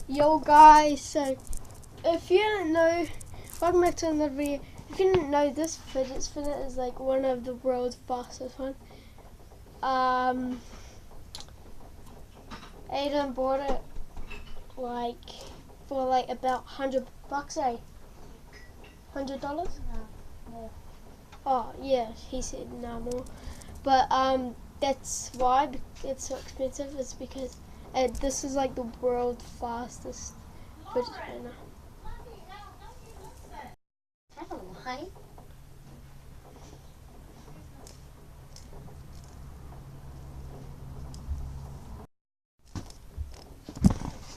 Yo guys, so if you didn't know, welcome back to another video. If you didn't know, this fidget spinner is like one of the world's fastest one. Aiden bought it for about $100, eh? $100? No. Oh yeah, he said no more. But that's why it's so expensive. It's because this is like the world's fastest fidget spinner. I don't know, honey.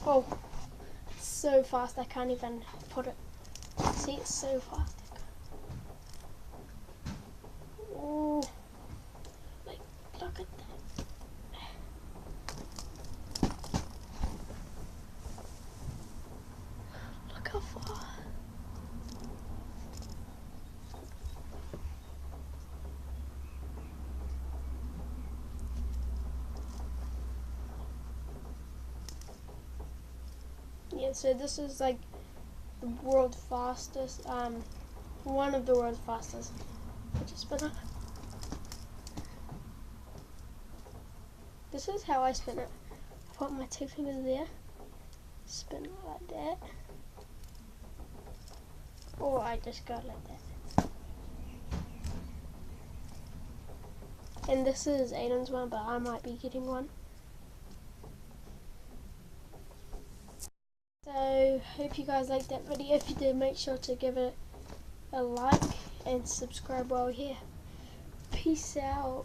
Oh, it's so fast I can't even put it. See, it's so fast. Oh, like look at that. Look how far. Yeah, so this is like the world's fastest, one of the world's fastest fidget spinner. This is how I spin it. Put my two fingers there, spin it like that, or I just go like that. And this is Aiden's one, but I might be getting one. So, hope you guys liked that video. If you did, make sure to give it a like and subscribe while you're here. Peace out.